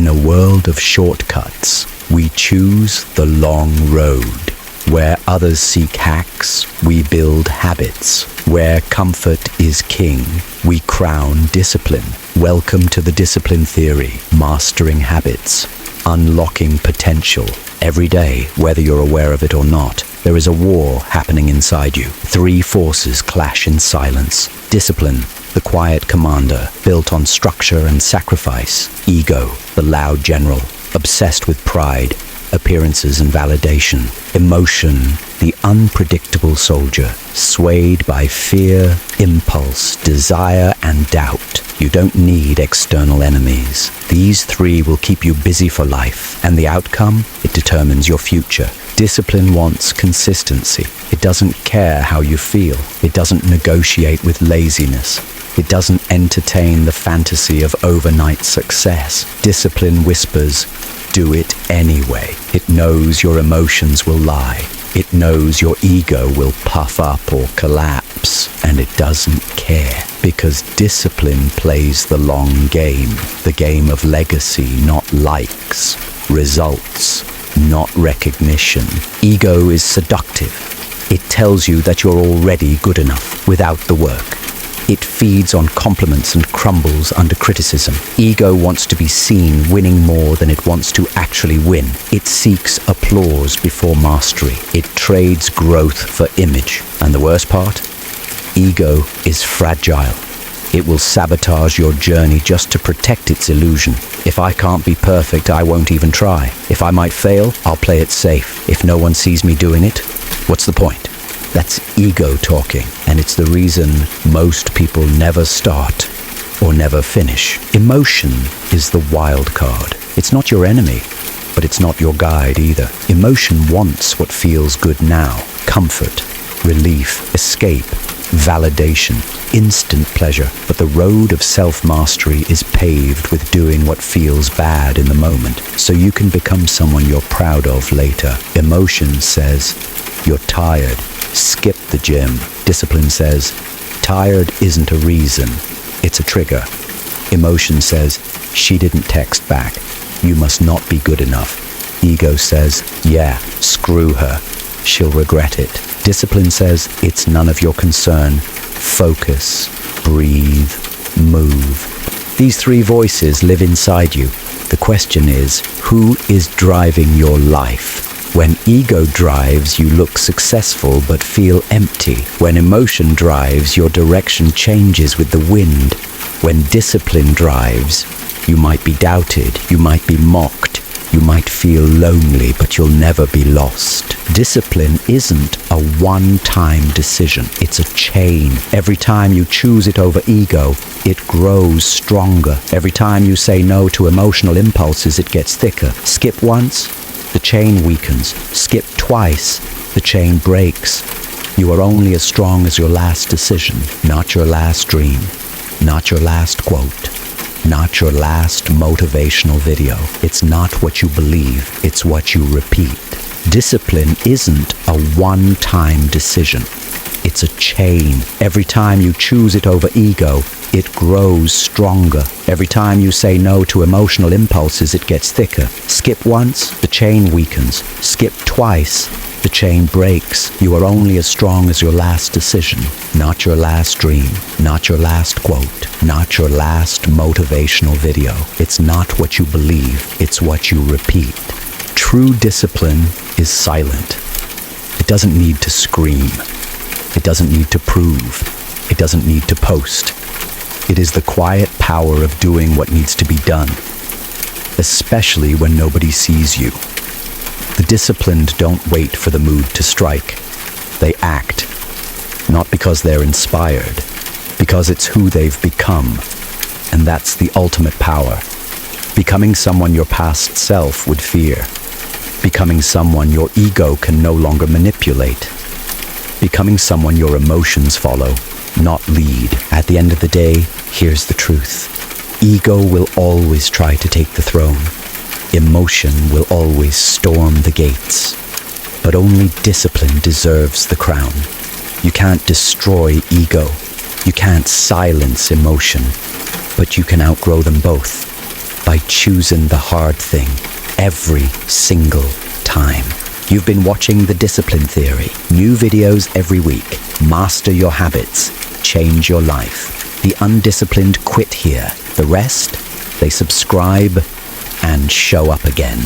In a world of shortcuts, we choose the long road. Where others seek hacks, we build habits. Where comfort is king, we crown discipline. Welcome to the discipline theory, mastering habits, unlocking potential. Every day, whether you're aware of it or not, there is a war happening inside you. Three forces clash in silence. Discipline, the quiet commander, built on structure and sacrifice. Ego, the loud general, obsessed with pride, appearances and validation. Emotion, the unpredictable soldier, swayed by fear, impulse, desire and doubt. You don't need external enemies. These three will keep you busy for life, and the outcome, it determines your future. Discipline wants consistency. It doesn't care how you feel. It doesn't negotiate with laziness. It doesn't entertain the fantasy of overnight success. Discipline whispers, do it anyway. It knows your emotions will lie. It knows your ego will puff up or collapse, and it doesn't care, because discipline plays the long game, the game of legacy, not likes, results, not recognition. Ego is seductive. It tells you that you're already good enough without the work. It feeds on compliments and crumbles under criticism. Ego wants to be seen winning more than it wants to actually win. It seeks applause before mastery. It trades growth for image. And the worst part? Ego is fragile. It will sabotage your journey just to protect its illusion. If I can't be perfect, I won't even try. If I might fail, I'll play it safe. If no one sees me doing it, what's the point? That's ego talking, and it's the reason most people never start or never finish. Emotion is the wild card. It's not your enemy, but it's not your guide either. Emotion wants what feels good now: comfort, relief, escape, validation, instant pleasure. But the road of self-mastery is paved with doing what feels bad in the moment, so you can become someone you're proud of later. Emotion says, you're tired. Skip the gym. Discipline says, tired isn't a reason, it's a trigger. Emotion says, she didn't text back. You must not be good enough. Ego says, yeah, screw her. She'll regret it. Discipline says, it's none of your concern. Focus, breathe, move. These three voices live inside you. The question is, who is driving your life? When ego drives, you look successful but feel empty. When emotion drives, your direction changes with the wind. When discipline drives, you might be doubted, you might be mocked, you might feel lonely, but you'll never be lost. Discipline isn't a one-time decision, it's a chain. Every time you choose it over ego, it grows stronger. Every time you say no to emotional impulses, it gets thicker. Skip once, the chain weakens. Skip twice, the chain breaks. You are only as strong as your last decision, not your last dream, not your last quote, not your last motivational video. It's not what you believe, it's what you repeat. Discipline isn't a one-time decision. It's a chain. Every time you choose it over ego, it grows stronger. Every time you say no to emotional impulses, it gets thicker. Skip once, the chain weakens. Skip twice, the chain breaks. You are only as strong as your last decision, not your last dream, not your last quote, not your last motivational video. It's not what you believe, it's what you repeat. True discipline is silent. It doesn't need to scream. It doesn't need to prove. It doesn't need to post. It is the quiet power of doing what needs to be done, especially when nobody sees you. The disciplined don't wait for the mood to strike. They act, not because they're inspired, because it's who they've become. And that's the ultimate power. Becoming someone your past self would fear. Becoming someone your ego can no longer manipulate. Becoming someone your emotions follow, not lead. At the end of the day, here's the truth. Ego will always try to take the throne. Emotion will always storm the gates. But only discipline deserves the crown. You can't destroy ego. You can't silence emotion. But you can outgrow them both. by choosing the hard thing every single time. You've been watching The Discipline Theory. New videos every week. Master your habits. Change your life. The undisciplined quit here. The rest, they subscribe and show up again.